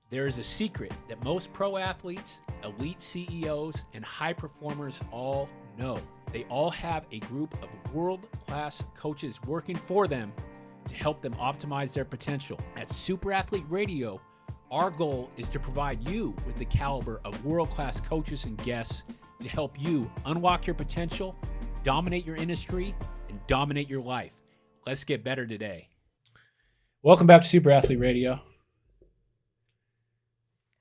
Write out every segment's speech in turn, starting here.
There is a secret that most pro athletes, elite CEOs, and high performers all know. They all have a group of world-class coaches working for them to help them optimize their potential. At SuperAthlete Radio, our goal is to provide you with the caliber of world-class coaches and guests to help you unlock your potential, dominate your industry, and dominate your life. Let's get better today. Welcome back to SuperAthlete Radio.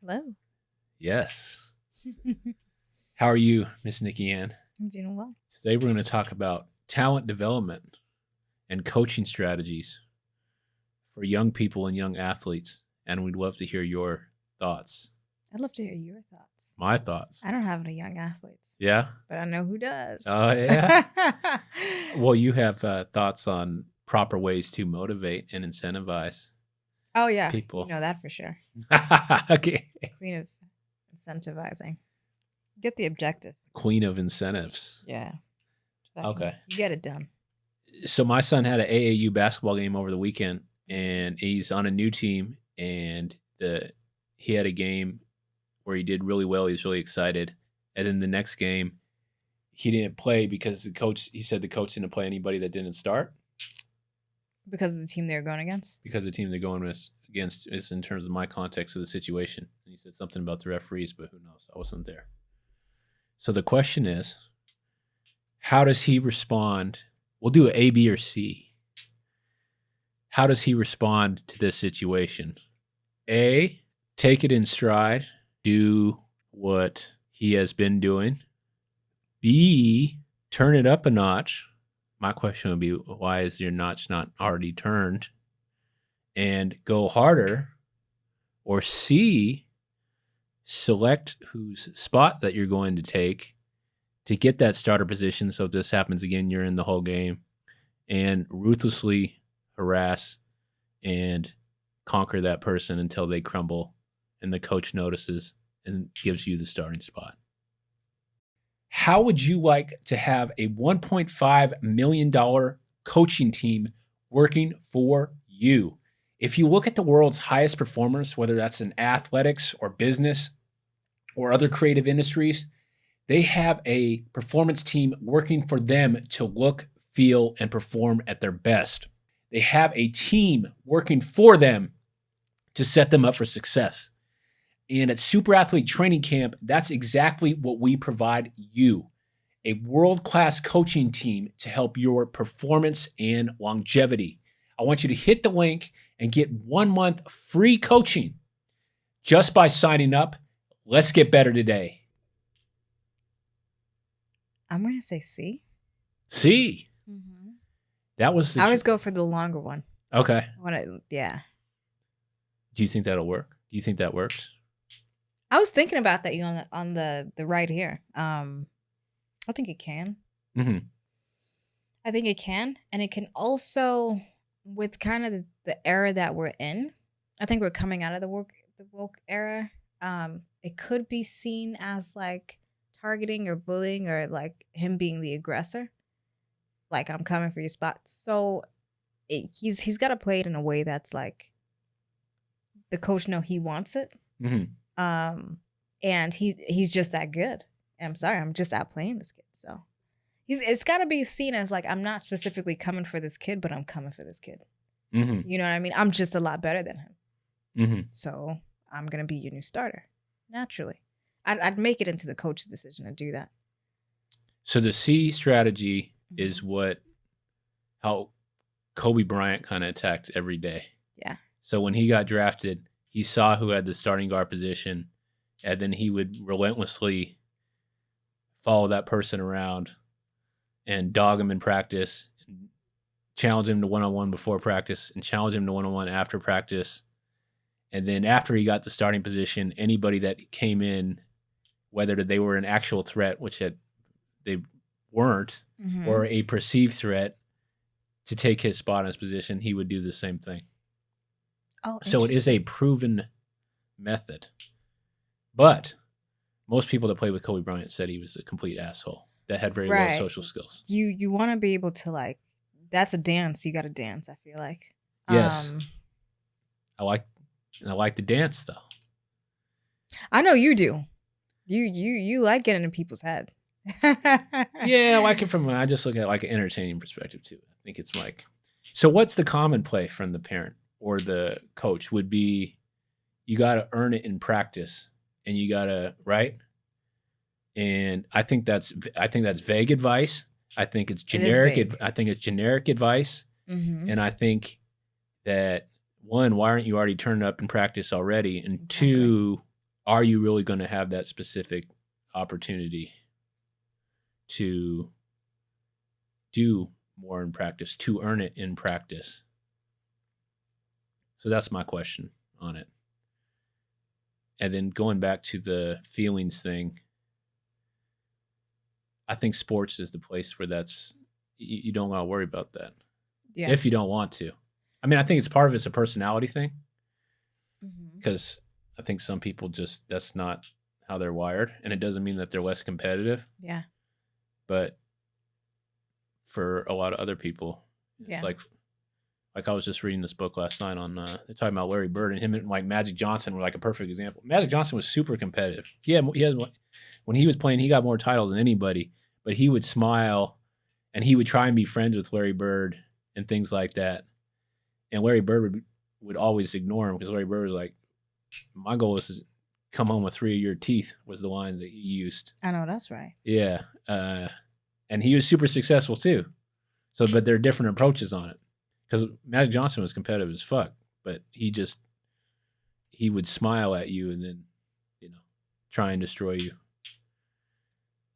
Hello. Yes. How are you, Miss Nikki Ann? I'm doing well. Today we're going to talk about talent development and coaching strategies for young people and young athletes, and we'd love to hear your thoughts. I'd love to hear your thoughts. My thoughts. I don't have any young athletes. Yeah? But I know who does. Oh, yeah? Well, you have thoughts on proper ways to motivate and incentivize Oh, yeah. people. You know that for sure. Okay. Queen of incentivizing. Get the objective. Queen of incentives. Yeah. Okay. You get it done. So my son had an AAU basketball game over the weekend, and he's on a new team, and he had a game where he did really well. He was really excited. And then the next game, he didn't play because he said the coach didn't play anybody that didn't start. Because of the team they were going against? Because the team they're going against is in terms of my context of the situation. And he said something about the referees, but who knows? I wasn't there. So the question is, how does he respond? We'll do A, B, or C. How does he respond to this situation? A, take it in stride, do what he has been doing. B, turn it up a notch. My question would be, why is your notch not already turned? And go harder. Or C, select whose spot that you're going to take to get that starter position. So if this happens again, you're in the whole game, and ruthlessly harass and conquer that person until they crumble and the coach notices and gives you the starting spot. How would you like to have a $1.5 million coaching team working for you? If you look at the world's highest performers, whether that's in athletics or business or other creative industries, they have a performance team working for them to look, feel, and perform at their best. They have a team working for them to set them up for success. And at Super Athlete Training Camp, that's exactly what we provide you. A world-class coaching team to help your performance and longevity. I want you to hit the link and get 1 month free coaching just by signing up. Let's get better today. I'm going to say C. C. Mm-hmm. That was I always go for the longer one. Okay. Yeah. Do you think that'll work? Do you think that works? I was thinking about that on the right here. I think it can. Mm-hmm. I think it can. And it can also, with kind of the era that we're in, I think we're coming out of the woke era. It could be seen as like targeting or bullying or like him being the aggressor. Like, I'm coming for your spot. So he's got to play it in a way that's like the coach know he wants it. Mm-hmm. And he's just that good. And I'm sorry, I'm just outplaying this kid. So it's got to be seen as like, I'm not specifically coming for this kid, but I'm coming for this kid. Mm-hmm. You know what I mean? I'm just a lot better than him. Mm-hmm. So I'm going to be your new starter, naturally. I'd make it into the coach's decision to do that. So the C strategy is how Kobe Bryant kind of attacked every day. Yeah. So when he got drafted, he saw who had the starting guard position, and then he would relentlessly follow that person around and dog him in practice, and challenge him to one-on-one before practice, and challenge him to one-on-one after practice. And then after he got the starting position, anybody that came in, whether they were an actual threat, which they weren't, Mm-hmm. or a perceived threat to take his spot in his position, he would do the same thing. Oh, so it is a proven method. But most people that played with Kobe Bryant said he was a complete asshole that had very low social skills. You want to be able to, like, that's a dance. You got to dance, I feel like. Yes. I like the dance, though. I know you do. You like getting in people's head. Yeah, I like it from, I just look at it like an entertaining perspective too. I think it's like, so what's the common play from the parent or the coach would be, you got to earn it in practice and you got to, right? And I think that's vague advice. I think it's generic. I think it's generic advice. Mm-hmm. And I think that, one, why aren't you already turning up in practice already? And Exactly. two, are you really going to have that specific opportunity to do more in practice, to earn it in practice? So that's my question on it. And then going back to the feelings thing, I think sports is the place where you don't want to worry about that. Yeah. If you don't want to. I mean, I think it's part of it's a personality thing, because I think some people just, that's not how they're wired, and it doesn't mean that they're less competitive. Yeah. But for a lot of other people, it's like I was just reading this book last night on, they're talking about Larry Bird, and him and like Magic Johnson were like a perfect example. Magic Johnson was super competitive. When he was playing, he got more titles than anybody, but he would smile and he would try and be friends with Larry Bird and things like that. And Larry Bird would always ignore him, because Larry Bird was like, my goal is to come home with 3 of your teeth, was the line that he used. I know, that's right. Yeah. And he was super successful too. So, but there are different approaches on it. Because Magic Johnson was competitive as fuck, but he would smile at you and then, try and destroy you.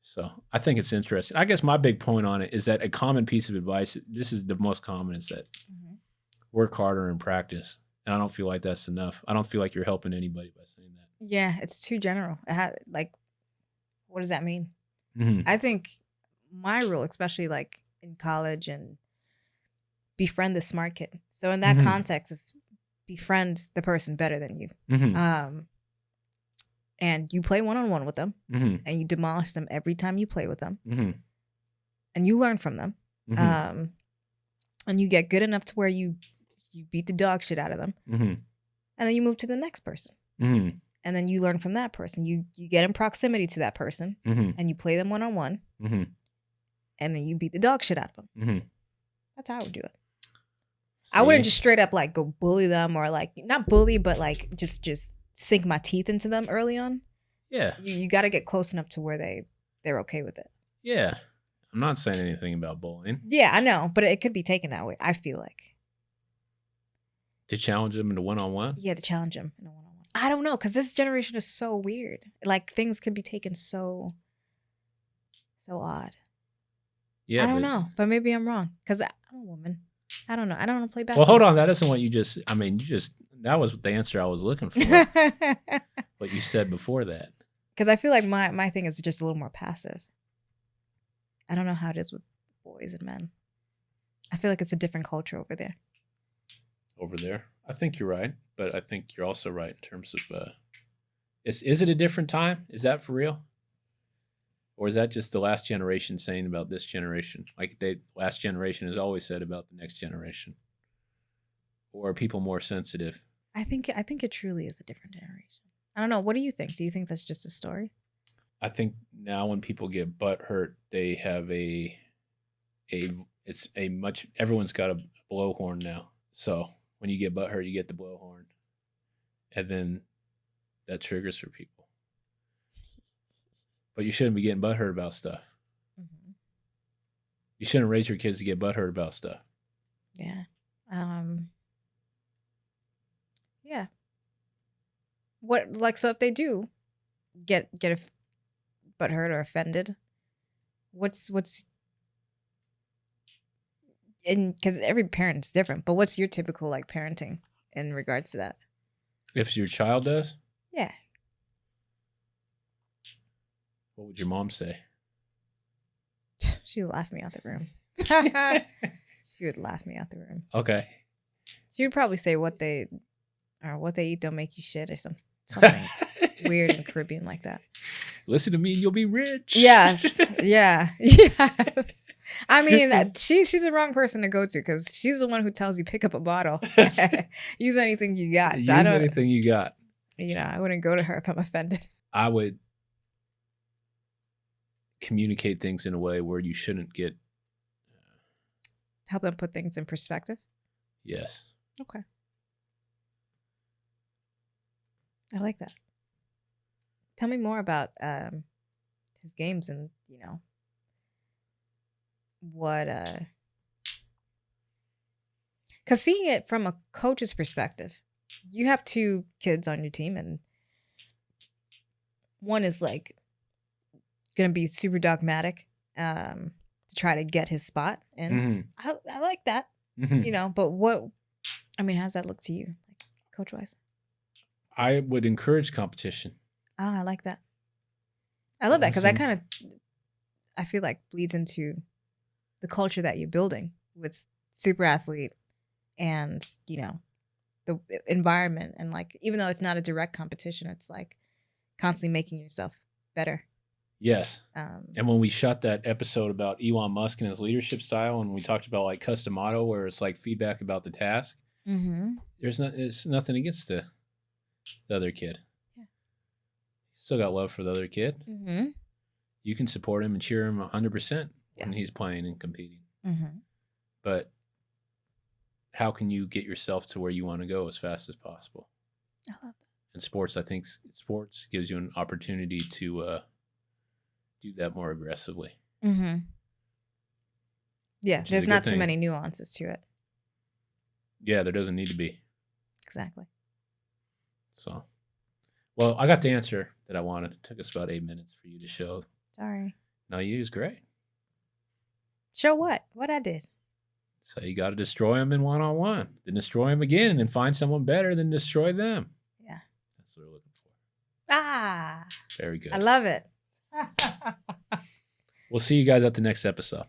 So I think it's interesting. I guess my big point on it is that a common piece of advice, this is the most common, is that work harder in practice. And I don't feel like that's enough. I don't feel like you're helping anybody by saying that. Yeah, it's too general. Like, what does that mean? Mm-hmm. I think my rule, especially like in college, and befriend the smart kid. So in that context, is befriend the person better than you. Mm-hmm. And you play one-on-one with them, and you demolish them every time you play with them, and you learn from them, and you get good enough to where you beat the dog shit out of them, and then you move to the next person, and then you learn from that person. You get in proximity to that person, and you play them one-on-one, and then you beat the dog shit out of them. That's how I would do it. See? I wouldn't just straight up like go bully them, or like not bully, but like just sink my teeth into them early on. Yeah. You got to get close enough to where they're okay with it. Yeah. I'm not saying anything about bullying. Yeah, I know, but it could be taken that way, I feel like. To challenge them in a one-on-one? Yeah, to challenge them in a one-on-one. I don't know, because this generation is so weird. Like, things could be taken so odd. Yeah, I don't know, but maybe I'm wrong, because I'm a woman. I don't know. I don't want to play basketball. Well, hold on. That isn't what you just, that was the answer I was looking for. What you said before that. Because I feel like my thing is just a little more passive. I don't know how it is with boys and men. I feel like it's a different culture over there. Over there? I think you're right, but I think you're also right in terms of, is it a different time? Is that for real? Or is that just the last generation saying about this generation? Like last generation has always said about the next generation. Or are people more sensitive? I think it truly is a different generation. I don't know. What do you think? Do you think that's just a story? I think now when people get butt hurt, they have everyone's got a blowhorn now. So when you get butt hurt, you get the blowhorn. And then that triggers for people. But you shouldn't be getting butt hurt about stuff. You shouldn't raise your kids to get butt hurt about stuff. Yeah. Yeah. What, like, so if they do get butt hurt or offended, what's in, because every parent is different, but what's your typical like parenting in regards to that? If your child does? Yeah. What would your mom say? She would laugh me out the room. She would laugh me out the room. Okay. She would probably say what they eat don't make you shit, or something weird and Caribbean like that. Listen to me and you'll be rich. Yes. Yeah. Yes. I mean, she's the wrong person to go to, because she's the one who tells you pick up a bottle. Use anything you got. So Use anything you got. I wouldn't go to her if I'm offended. I would communicate things in a way where you shouldn't get. Help them put things in perspective. Yes. Okay. I like that. Tell me more about his games and, what because seeing it from a coach's perspective, you have 2 kids on your team and one is like gonna be super dogmatic to try to get his spot, and I like that. But how does that look to you, like, coach wise? I would encourage competition. I like that. I love that because I feel like bleeds into the culture that you're building with SuperAthlete and, the environment. And, like, even though it's not a direct competition, it's like constantly making yourself better. Yes. And when we shot that episode about Elon Musk and his leadership style, and we talked about like customato, where it's like feedback about the task, it's nothing against the other kid. Yeah. Still got love for the other kid. You can support him and cheer him 100% when he's playing and competing. But how can you get yourself to where you want to go as fast as possible? I love that. In sports, I think sports gives you an opportunity to do that more aggressively. Yeah, there's not too many nuances to it. Yeah, there doesn't need to be. Exactly. So, well, I got the answer that I wanted. It took us about 8 minutes for you to show. Sorry. No, you was great. Show what? What I did? So you got to destroy them in one-on-one. Then destroy them again, and then find someone better than destroy them. Yeah. That's what we're looking for. Very good. I love it. We'll see you guys at the next episode.